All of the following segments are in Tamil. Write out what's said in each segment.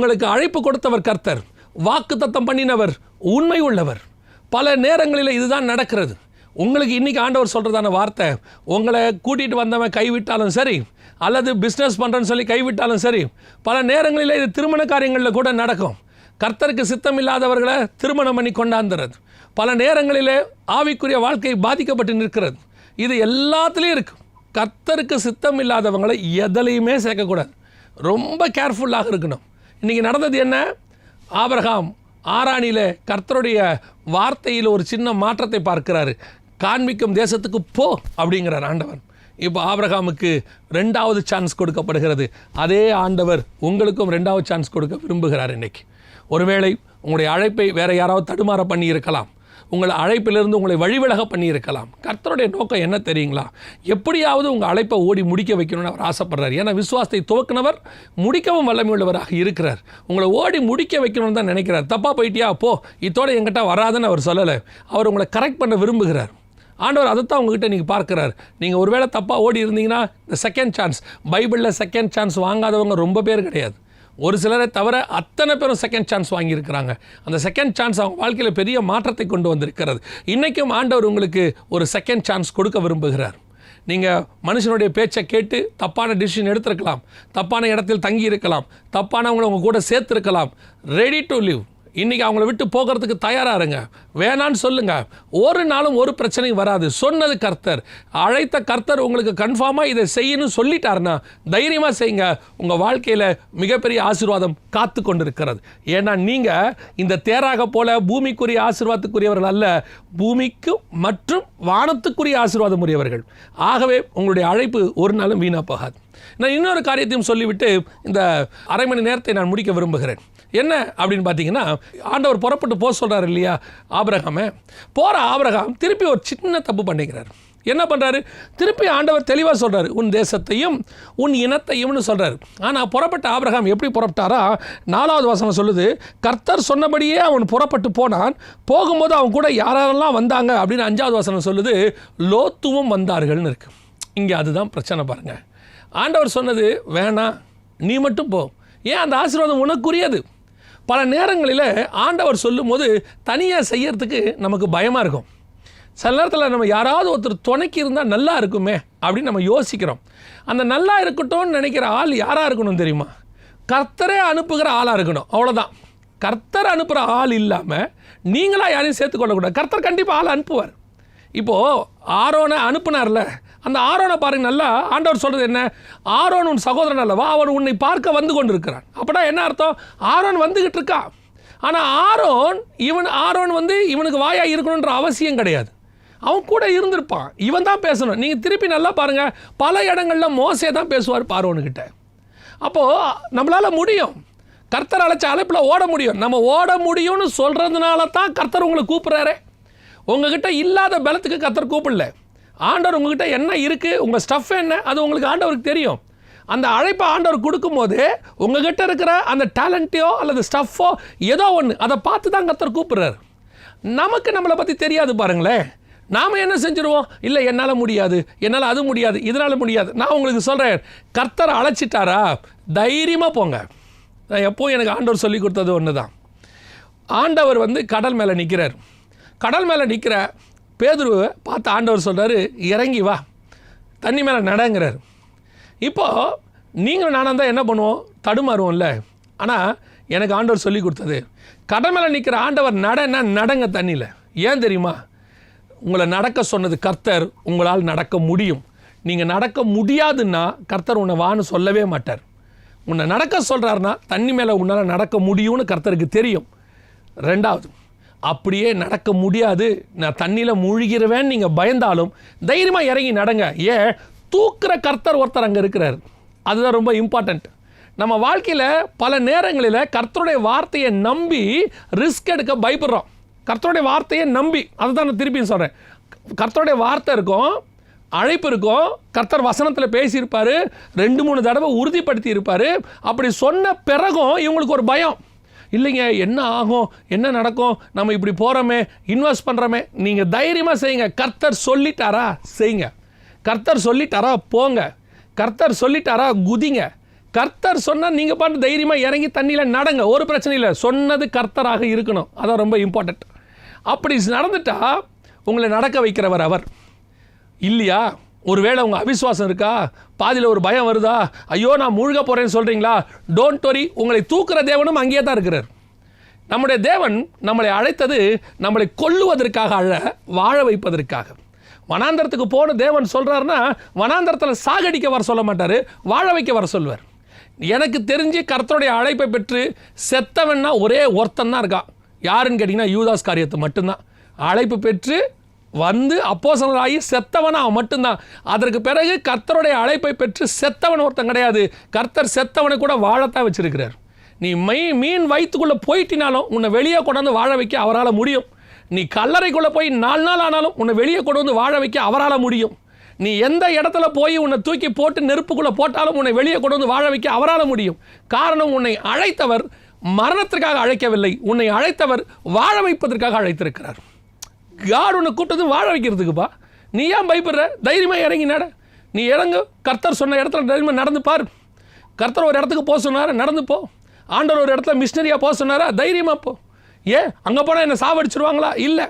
உங்களுக்கு அழைப்பு கொடுத்தவர் கர்த்தர், வாக்குத்தத்தம் பண்ணினவர் உண்மை உள்ளவர். பல நேரங்களில் இதுதான் நடக்கிறது. உங்களுக்கு இன்றைக்கி ஆண்டவர் சொல்கிறதான வார்த்தை, உங்களை கூட்டிகிட்டு வந்தவன் கைவிட்டாலும் சரி, அல்லது பிஸ்னஸ் பண்ணுறேன்னு சொல்லி கைவிட்டாலும் சரி, பல நேரங்களில் இது திருமண காரியங்களில் கூட நடக்கும். கர்த்தருக்கு சித்தம் இல்லாதவர்களை திருமணம் பண்ணி கொண்டாந்துறது. பல நேரங்களில் ஆவிக்குரிய வாழ்க்கை பாதிக்கப்பட்டு நிற்கிறது. இது எல்லாத்துலேயும் இருக்குது. கர்த்தருக்கு சித்தம் இல்லாதவங்களை எதுலையுமே சேர்க்கக்கூடாது. ரொம்ப கேர்ஃபுல்லாக இருக்கணும். இன்றைக்கி நடந்தது என்ன? ஆபிரகாம் ஆரானியில் கர்த்தருடைய வார்த்தையில் ஒரு சின்ன மாற்றத்தை பார்க்கிறாரு. காண்பிக்கும் தேசத்துக்கு போ அப்படிங்கிறார் ஆண்டவர். இப்போ ஆபிரகாமுக்கு 2வது சான்ஸ் கொடுக்கப்படுகிறது. அதே ஆண்டவர் உங்களுக்கும் 2வது சான்ஸ் கொடுக்க விரும்புகிறார். இன்றைக்கி ஒருவேளை உங்களுடைய அழைப்பை வேறு யாராவது தடுமாற பண்ணி இருக்கலாம். உங்கள் அழைப்பிலிருந்து உங்களை வழிவிலக பண்ணியிருக்கலாம். கர்த்தருடைய நோக்கம் என்ன தெரியுங்களா? எப்படியாவது உங்கள் அழைப்பை ஓடி முடிக்க வைக்கணும்னு அவர் ஆசைப்படுறார். ஏன்னா விசுவாசத்தை துவக்கினவர் முடிக்கவும் வல்லமை உள்ளவராக இருக்கிறார். உங்களை ஓடி முடிக்க வைக்கணும்னு தான் நினைக்கிறார். தப்பாக போயிட்டியா, போ, இதோட என்கிட்ட வராதுன்னு அவர் சொல்லலை. அவர் உங்களை கரெக்ட் பண்ண விரும்புகிறார். ஆண்டவர் அதைத்தான் உங்ககிட்ட நீங்கள் பார்க்குறார். நீங்கள் ஒருவேளை தப்பாக ஓடி இருந்தீங்கன்னா இந்த செகண்ட் சான்ஸ், பைபிளில் செகண்ட் சான்ஸ் வாங்காதவங்க ரொம்ப பேர் கிடையாது. ஒரு சிலரை தவிர அத்தனை பேரும் செகண்ட் சான்ஸ் வாங்கியிருக்கிறாங்க. அந்த செகண்ட் சான்ஸ் அவங்க வாழ்க்கையில் பெரிய மாற்றத்தை கொண்டு வந்திருக்கிறது. இன்றைக்கும் ஆண்டவர் உங்களுக்கு ஒரு செகண்ட் சான்ஸ் கொடுக்க விரும்புகிறார். நீங்கள் மனுஷனுடைய பேச்சை கேட்டு தப்பான டிசிஷன் எடுத்திருக்கலாம், தப்பான இடத்தில் தங்கி இருக்கலாம், தப்பானவங்களை உங்கள் கூட சேர்த்துருக்கலாம். Ready to live. இன்றைக்கி அவங்கள விட்டு போகிறதுக்கு தயாராக இருங்க. வேணான்னு சொல்லுங்கள். ஒரு நாளும் ஒரு பிரச்சனையும் வராது. சொன்னது கர்த்தர், அழைத்த கர்த்தர் உங்களுக்கு கன்ஃபார்மாக இதை செய்யணும்னு சொல்லிட்டாருன்னா தைரியமாக செய்யுங்க. உங்கள் வாழ்க்கையில் மிகப்பெரிய ஆசீர்வாதம் காத்து கொண்டிருக்கிறது. ஏன்னா நீங்கள் இந்த தேராக போல பூமிக்குரிய ஆசீர்வாதத்துக்குரியவர்கள் அல்ல, பூமிக்கு மற்றும் வானத்துக்குரிய ஆசீர்வாதம் உரியவர்கள். ஆகவே உங்களுடைய அழைப்பு ஒரு நாளும் வீணாக போகாது. நான் இன்னொரு காரியத்தையும் சொல்லிவிட்டு இந்த அரை மணி நேரத்தை நான் முடிக்க விரும்புகிறேன். என்ன அப்படின்னு பார்த்தீங்கன்னா, ஆண்டவர் புறப்பட்டு போக சொல்கிறார் இல்லையா ஆபிரகாமை. போகிற ஆபிரகாம் திருப்பி ஒரு சின்ன தப்பு பண்ணிக்கிறார். என்ன பண்ணுறாரு? திருப்பி ஆண்டவர் தெளிவாக சொல்கிறார், உன் தேசத்தையும் உன் இனத்தையும்னு சொல்கிறார். ஆனால் புறப்பட்ட ஆபிரகாம் எப்படி புறப்பட்டாரா? 4வது வசனம் சொல்லுது, கர்த்தர் சொன்னபடியே அவன் புறப்பட்டு போனான். போகும்போது அவன் கூட யாரெல்லாம் வந்தாங்க அப்படின்னு 5வது வசனம் சொல்லுது, லோத்துவும் வந்தார்கள்னு இருக்குது. இங்கே அதுதான் பிரச்சனை பாருங்கள். ஆண்டவர் சொன்னது வேணாம், நீ மட்டும் போ. ஏன்? அந்த ஆசீர்வாதம் உனக்குரியது. பல நேரங்களில் ஆண்டவர் சொல்லும் போது தனியாக செய்யறதுக்கு நமக்கு பயமாக இருக்கும். சில நேரத்தில் நம்ம யாராவது ஒருத்தர் துணைக்கி இருந்தால் நல்லா இருக்குமே அப்படின்னு நம்ம யோசிக்கிறோம். அந்த நல்லா இருக்கட்டும்னு நினைக்கிற ஆள் யாராக இருக்கணும் தெரியுமா? கர்த்தரே அனுப்புகிற ஆளாக இருக்கணும். அவ்வளோதான். கர்த்தர் அனுப்புகிற ஆள் இல்லாமல் நீங்களாக யாரையும் சேர்த்துக்கொள்ளக்கூடாது. கர்த்தர் கண்டிப்பாக ஆள் அனுப்புவார். இப்போது ஆரோனை அனுப்புனார்ல, அந்த ஆரோனை பாருங்க. நல்லா ஆண்டவர் சொல்கிறது என்ன? ஆரோன் உன் சகோதரன் அல்லவா, அவன் உன்னை பார்க்க வந்து கொண்டு இருக்கிறான். அப்படின்னா என்ன அர்த்தம்? ஆரோன் வந்துக்கிட்டு இருக்கான். ஆனால் ஆரோன் வந்து இவனுக்கு வாயாக இருக்கணுன்ற அவசியம் கிடையாது. அவன் கூட இருந்திருப்பான், இவன் தான் பேசணும். நீங்கள் திருப்பி நல்லா பாருங்கள், பல இடங்களில் மோசே தான் பேசுவார் ஆரோனுக்கிட்ட. அப்போது நம்மளால் முடியும். கர்த்தர் அழைச்ச அழைப்பில் ஓட முடியும். நம்ம ஓட முடியும்னு சொல்கிறதுனால தான் கர்த்தர் உங்களை கூப்பிட்றாரு. உங்ககிட்ட இல்லாத பலத்துக்கு கர்த்தர் கூப்பிடல. ஆண்டவர் உங்ககிட்ட என்ன இருக்குது, உங்கள் ஸ்டஃப் என்ன, அது உங்களுக்கு ஆண்டவருக்கு தெரியும். அந்த அழைப்பை ஆண்டவர் கொடுக்கும்போது உங்ககிட்ட இருக்கிற அந்த டேலண்ட்டையோ அல்லது ஸ்டஃப்போ ஏதோ ஒன்று அதை பார்த்து தான் கர்த்தர் கூப்பிட்றாரு. நமக்கு நம்மளை பற்றி தெரியாது பாருங்களேன். நாம் என்ன செஞ்சுருவோம்? இல்லை, என்னால் முடியாது, என்னால் அது முடியாது, இதனால் முடியாது. நான் உங்களுக்கு சொல்கிறேன், கர்த்தர் அழைச்சிட்டாரா தைரியமாக போங்க. நான் எப்போவும் எனக்கு ஆண்டவர் சொல்லி கொடுத்தது ஒன்று தான். ஆண்டவர் வந்து கடல் மேலே நிற்கிறார். கடல் மேலே நிற்கிற பேதுருவை பார்த்து ஆண்டவர் சொல்கிறாரு, இறங்கி வா, தண்ணி மேலே நடங்கிறார். இப்போது நீங்களும் நானாக தான் என்ன பண்ணுவோம்? தடுமாறுவோம்ல. ஆனால் எனக்கு ஆண்டவர் சொல்லி கொடுத்தது, கடல் மேலே நிற்கிற ஆண்டவர் நடங்க தண்ணியில். ஏன் தெரியுமா? உங்களை நடக்க சொன்னது கர்த்தர். உங்களால் நடக்க முடியும். நீங்கள் நடக்க முடியாதுன்னா கர்த்தர் உன்னை வான்னு சொல்லவே மாட்டார். உன்னை நடக்க சொல்கிறாருன்னா தண்ணி மேலே உன்னால் நடக்க முடியும்னு கர்த்தருக்கு தெரியும். 2வது, அப்படியே நடக்க முடியாது, நான் தண்ணியில் மூழ்கிடுவேன்னு நீங்கள் பயந்தாலும் தைரியமாக இறங்கி நடங்க. ஏன்? தூக்குற கர்த்தர் ஒருத்தர் அங்கே இருக்கிறார். அதுதான் ரொம்ப இம்பார்ட்டண்ட். நம்ம வாழ்க்கையில் பல நேரங்களில் கர்த்தருடைய வார்த்தையை நம்பி ரிஸ்க் எடுக்க பயப்படுறோம். கர்த்தருடைய வார்த்தையை நம்பி, அதை தான் நான் திருப்பியும் சொல்கிறேன். கர்த்தருடைய வார்த்தை இருக்கும், அழைப்பு இருக்கும், கர்த்தர் வசனத்தில் பேசியிருப்பார், 2-3 தடவை உறுதிப்படுத்தி இருப்பார். அப்படி சொன்ன பிறகும் இவங்களுக்கு ஒரு பயம். இல்லைங்க, என்ன ஆகும், என்ன நடக்கும், நம்ம இப்படி போகிறோமே, இன்வெஸ்ட் பண்ணுறோமே. நீங்கள் தைரியமாக செய்யுங்க. கர்த்தர் சொல்லிட்டாரா செய்யுங்க. கர்த்தர் சொல்லிட்டாரா போங்க. கர்த்தர் சொல்லிட்டாரா குதிங்க. கர்த்தர் சொன்னால் நீங்கள் பாட்டு தைரியமாக இறங்கி தண்ணியில் நடங்க, ஒரு பிரச்சனை இல்லை. சொன்னது கர்த்தராக இருக்கணும், அதான் ரொம்ப இம்பார்ட்டண்ட். அப்படி நடந்துட்டா உங்களை நடக்க வைக்கிறவர் அவர் இல்லையா? ஒருவேளை உங்கள் அவிசுவாசம் இருக்கா, பாதியில் ஒரு பயம் வருதா, ஐயோ நான் மூழ்க போகிறேன்னு சொல்கிறீங்களா, டோன்ட் வரி, உங்களை தூக்குற தேவனும் அங்கேயே தான் இருக்கிறார். நம்முடைய தேவன் நம்மளை அழைத்தது நம்மளை கொல்லுவதற்காக அல்ல, வாழ வைப்பதற்காக. வனாந்தரத்துக்கு போன தேவன் சொல்கிறாருன்னா வனாந்தரத்தில் சாகடிக்க வர சொல்ல மாட்டார், வாழ வைக்க வர சொல்வார். எனக்கு தெரிஞ்சு கர்த்தருடைய அழைப்பை பெற்று செத்தவன்னா ஒரே ஒருத்தன் தான் இருக்கான். யாருன்னு கேட்டிங்கன்னா யூதாஸ் காரியத்தை மட்டும்தான். அழைப்பு பெற்று வந்து அப்போஸ்தலனாகி செத்தவன் அவன் மட்டும்தான். அதற்கு பிறகு கர்த்தருடைய அழைப்பை பெற்று செத்தவன் ஒருத்தன் கிடையாது. கர்த்தர் செத்தவனை கூட வாழத்தான் வச்சிருக்கிறார். நீ மீன் வயிற்றுக்குள்ளே போயிட்டினாலும் உன்னை வெளியே கொண்டாந்து வாழ வைக்க அவரால் முடியும். நீ கல்லறைக்குள்ளே போய் 4 நாள் ஆனாலும் உன்னை வெளியே கொண்டு வந்து வாழ வைக்க அவரால் முடியும். நீ எந்த இடத்துல போய் உன்னை தூக்கி போட்டு நெருப்புக்குள்ளே போட்டாலும் உன்னை வெளியே கொண்டு வந்து வாழ வைக்க அவரால் முடியும். காரணம், உன்னை அழைத்தவர் மரணத்திற்காக அழைக்கவில்லை, உன்னை அழைத்தவர் வாழ வைப்பதற்காக அழைத்திருக்கிறார். காட் உன்னை கூட்டது வாழ வைக்கிறதுக்குப்பா. நீ ஏன் பயப்படுற? தைரியமாக இறங்கி நட. நீ இறங்கு, கர்த்தர் சொன்ன இடத்துல தைரியமாக நடந்து பாரு. கர்த்தர் ஒரு இடத்துக்கு போக சொன்னார், நடந்து போ. ஆண்டவர் ஒரு இடத்துல மிஷினரியாக போக சொன்னாரா, தைரியமாக போ. ஏன் அங்கே போனால் என்னை சாவடிச்சிருவாங்களா? இல்லை,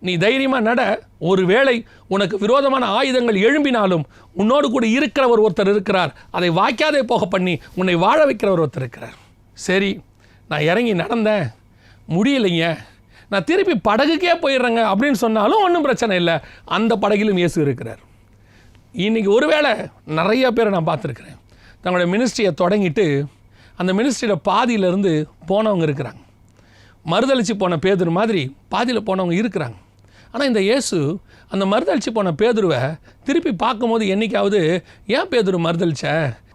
நீ தைரியமாக நட. ஒரு வேளை உனக்கு விரோதமான ஆயுதங்கள் எழும்பினாலும் உன்னோடு கூட இருக்கிறவர் ஒருத்தர் இருக்கிறார். அதை வாய்க்காதே போக பண்ணி உன்னை வாழ வைக்கிறவர் ஒருத்தர் இருக்கிறார். சரி, நான் இறங்கி நடந்தேன், முடியலைங்க, நான் திருப்பி படகுக்கே போயிடுறேங்க அப்படின்னு சொன்னாலும் ஒன்றும் பிரச்சனை இல்லை. அந்த படகிலும் இயேசு இருக்கிறார். இன்றைக்கி ஒருவேளை நிறைய பேரை நான் பார்த்துருக்குறேன், தங்களுடைய மினிஸ்ட்ரியை தொடங்கிட்டு அந்த மினிஸ்ட்ரியில் பாதியிலேருந்து போனவங்க இருக்கிறாங்க. மறுதளிச்சு போன பேதுரு மாதிரி பாதியில் போனவங்க இருக்கிறாங்க. ஆனால் இந்த இயேசு அந்த மறுதளிச்சு போன பேதுருவை திருப்பி பார்க்கும்போது என்றைக்காவது, ஏன் பேதுரு மறுதளிச்ச,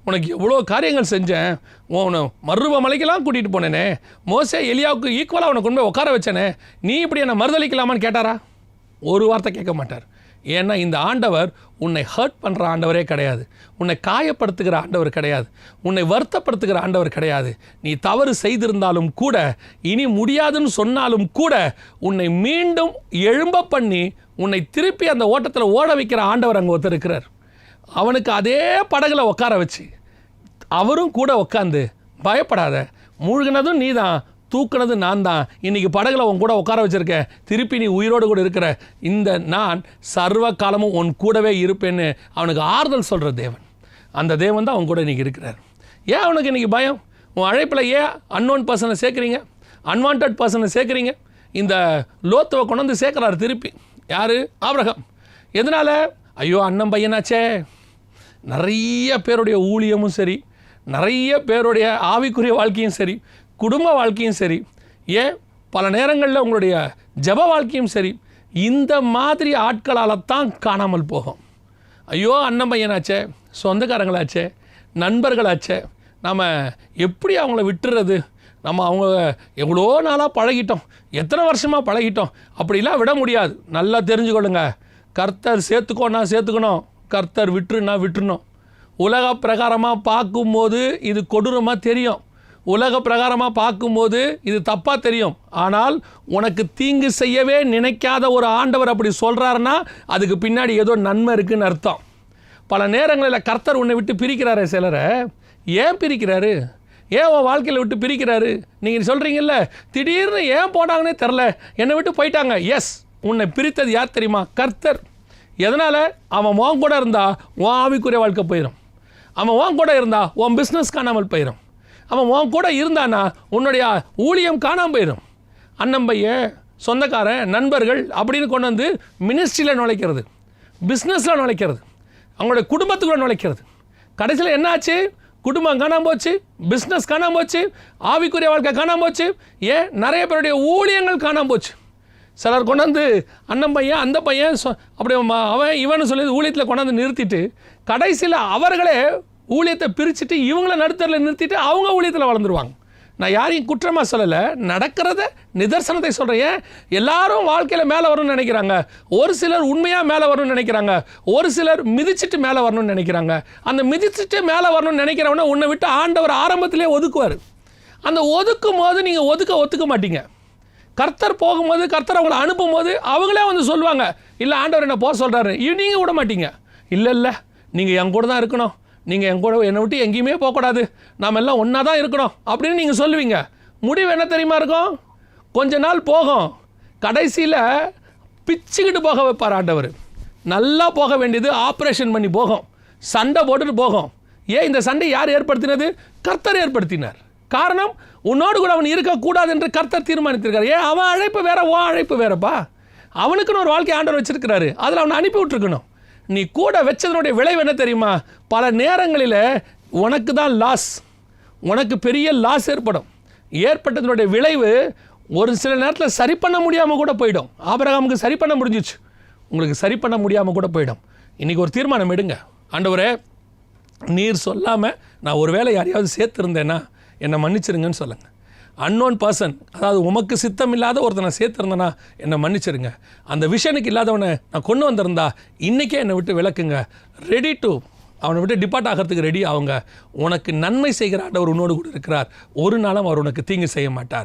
உனக்கு எவ்வளோ காரியங்கள் செஞ்சேன், உன்னை மறுரூப மலைக்கெல்லாம் கூட்டிகிட்டு போனேனே, மோசே எலியாவுக்கு ஈக்குவலாக உனக்கு கொண்டு போய் உட்கார வச்சேனே, நீ இப்படி என்னை மறுதளிக்கலாமான்னு கேட்டாரா? ஒரு வார்த்தை கேட்க மாட்டார். ஏன்னா இந்த ஆண்டவர் உன்னை ஹர்ட் பண்ணுற ஆண்டவரே கிடையாது, உன்னை காயப்படுத்துகிற ஆண்டவர் கிடையாது, உன்னை வருத்தப்படுத்துகிற ஆண்டவர் கிடையாது. நீ தவறு செய்திருந்தாலும் கூட, இனி முடியாதுன்னு சொன்னாலும் கூட, உன்னை மீண்டும் எழும்ப பண்ணி உன்னை திருப்பி அந்த ஓட்டத்தில் ஓட வைக்கிற ஆண்டவர் அங்கே ஒருத்தர் இருக்கிறார். அவனுக்கு அதே படகுல உட்கார வச்சு அவரும் கூட உட்காந்து, பயப்படாத, மூழ்கினதும் நீ தான், தூக்குனது நான் தான், இன்றைக்கி படகுல உன் கூட உட்கார வச்சுருக்கேன், திருப்பி நீ உயிரோடு கூட இருக்கிற, இந்த நான் சர்வ காலமும் உன் கூடவே இருப்பேன்னு அவனுக்கு ஆறுதல் சொல்கிற தேவன். அந்த தேவன் தான் அவன் கூட இன்றைக்கி இருக்கிறார். ஏன் அவனுக்கு இன்றைக்கி பயம்? உன் அழைப்பில் ஏன் அன்னோன் பர்சனை சேர்க்குறீங்க, அன்வான்ட் பர்சனை சேர்க்குறீங்க? இந்த லோத்துவை கொண்டு வந்து சேர்க்குறாரு திருப்பி. யார்? ஆபிரகாம். எதனால்? ஐயோ அண்ணன் பையனாச்சே. நிறைய பேருடைய ஊழியமும் சரி, நிறைய பேருடைய ஆவிக்குரிய வாழ்க்கையும் சரி, குடும்ப வாழ்க்கையும் சரி, ஏன் பல நேரங்களில் உங்களுடைய ஜப வாழ்க்கையும் சரி, இந்த மாதிரி ஆட்களால் தான் காணாமல் போகும். ஐயோ அண்ணன் பையனாச்சே, சொந்தக்காரங்களாச்சே, நண்பர்களாச்சே, நம்ம எப்படி அவங்கள விட்டுறது? நம்ம அவங்க எவ்வளோ நாளாக பழகிட்டோம், எத்தனை வருஷமாக பழகிட்டோம், அப்படிலாம் விட முடியாது. நல்லா தெரிஞ்சுக்கொள்ளுங்க, கர்த்தர் சேர்த்துக்கோன்னா சேர்த்துக்கணும், கர்த்தர் விட்டுருன்னா விட்டுருணும். உலக பிரகாரமாக பார்க்கும்போது இது கொடூரமாக தெரியும், உலக பிரகாரமாக பார்க்கும்போது இது தப்பாக தெரியும். ஆனால் உனக்கு தீங்கு செய்யவே நினைக்காத ஒரு ஆண்டவர் அப்படி சொல்கிறாருன்னா அதுக்கு பின்னாடி ஏதோ நன்மை இருக்குதுன்னு அர்த்தம். பல நேரங்களில் கர்த்தர் உன்னை விட்டு பிரிக்கிறாரு. சிலரை ஏன் பிரிக்கிறாரு? ஏன் உன் வாழ்க்கையில் விட்டு பிரிக்கிறாரு? நீங்கள் சொல்கிறீங்கல்ல, திடீர்னு ஏன் போனாங்கன்னே தெரில, என்னை விட்டு போயிட்டாங்க. எஸ், உன்னை பிரித்தது யார் தெரியுமா? கர்த்தர். எதனால்? அவன் உன் கூட இருந்தால் உன் ஆவிக்குரிய வாழ்க்கை போயிடும், அவன் உன் கூட இருந்தால் உன் பிஸ்னஸ் காணாமல் போயிடும், அவன் உன் கூட இருந்தானா உன்னுடைய ஊழியம் காணாமல் போயிடும். அண்ணன் பையன், சொந்தக்காரன், நண்பர்கள் அப்படின்னு கொண்டு வந்து மினிஸ்ட்ரியில் நுழைக்கிறது, பிஸ்னஸில் நுழைக்கிறது, அவங்களுடைய குடும்பத்துக்குள்ளே நுழைக்கிறது. கடைசியில் என்ன ஆச்சு? குடும்பம் காணாமல் போச்சு, பிஸ்னஸ் காணாமல் போச்சு, ஆவிக்குரிய வாழ்க்கை காணாமல் போச்சு, ஏன் நிறைய பேருடைய ஊழியங்கள் காணாமல் போச்சு. சிலர் கொண்டாந்து அண்ணன் பையன், அந்த பையன், அப்படி அவன் இவனு சொல்லி ஊழியத்தில் கொண்டாந்து நிறுத்திட்டு கடைசியில் அவர்களே ஊழியத்தை பிரிச்சுட்டு இவங்கள நடுத்தரில் நிறுத்திட்டு அவங்க ஊழியத்தில் வளர்ந்துருவாங்க. நான் யாரையும் குற்றமாக சொல்லலை, நடக்கிறத நிதர்சனத்தை சொல்கிறேன். எல்லாரும் வாழ்க்கையில் மேலே வரணும்னு நினைக்கிறாங்க, ஒரு சிலர் உண்மையாக மேலே வரணும்னு நினைக்கிறாங்க, ஒரு சிலர் மிதிச்சுட்டு மேலே வரணும்னு நினைக்கிறாங்க. அந்த மிதிச்சுட்டு மேலே வரணும்னு நினைக்கிறவன உன்னை விட்டு ஆண்டவர் ஆரம்பத்திலே ஒதுக்குவார். அந்த ஒதுக்கும் போது நீங்கள் ஒத்துக்க மாட்டீங்க. கர்த்தர் போகும்போது, கர்த்தர் அவங்களை அனுப்பும் போது அவங்களே வந்து சொல்லுவாங்க, இல்லை ஆண்டவர் என்ன போக சொல்கிறாரு, நீங்கள் விட மாட்டீங்க. இல்லை நீங்கள் என் கூட தான் இருக்கணும், நீங்கள் என்னை விட்டு எங்கேயுமே போகக்கூடாது, நாம் எல்லாம் ஒன்றா தான் இருக்கணும் அப்படின்னு நீங்கள் சொல்லுவீங்க. முடிவு என்ன தெரியுமா இருக்கும்? கொஞ்ச நாள் போகும், கடைசியில் பிச்சுக்கிட்டு போக வைப்பார் ஆண்டவர். நல்லா போக வேண்டியது ஆப்ரேஷன் பண்ணி போகும், சண்டை போட்டுட்டு போகும். ஏன் இந்த சண்டை யார் ஏற்படுத்தினது? கர்த்தர் ஏற்படுத்தினார். காரணம், உன்னோடு கூட அவன் இருக்கக்கூடாது என்று கர்த்தர் தீர்மானித்திருக்கார். ஏன் அவன் அழைப்பு வேற, உன் அழைப்பு வேறப்பா. அவனுக்குன்னு ஒரு வாழ்க்கை ஆண்டவர் வச்சிருக்கிறாரு, அதில் அவனை அனுப்பி விட்டுருக்கணும். நீ கூட வச்சதனுடைய விளைவு என்ன தெரியுமா? பல நேரங்களில் உனக்கு தான் லாஸ், உனக்கு பெரிய லாஸ் ஏற்பட்டதனுடைய விளைவு ஒரு சில நேரத்தில் சரி பண்ண முடியாமல் கூட போயிடும். ஆபிரகாமுக்கு சரி பண்ண முடிஞ்சிச்சு, உங்களுக்கு சரி பண்ண முடியாமல் கூட போயிடும். இன்றைக்கி ஒரு தீர்மானம் எடுங்க. ஆண்டவரே, நீர் சொல்லாமல் நான் ஒரு வேளை யாரையாவது சேர்த்துருந்தேன்னா என்னை மன்னிச்சிருங்கன்னு சொல்லுங்கள். அன்னோன் பர்சன், அதாவது உமக்கு சித்தம் இல்லாத ஒருத்தனை சேர்த்துருந்தேன்னா என்னை மன்னிச்சிருங்க. அந்த விஷனுக்கு இல்லாதவனை நான் கொண்டு வந்திருந்தா இன்றைக்கே என்னை விட்டு விளக்குங்க. ரெடி டு அவனை விட்டு டிபார்ட் ஆகிறதுக்கு ரெடி ஆகுங்க. உனக்கு நன்மை செய்கிற ஆண்டவர் உன்னோடு கூட இருக்கிறார். ஒரு நாளும் அவர் உனக்கு தீங்கு செய்ய மாட்டார்.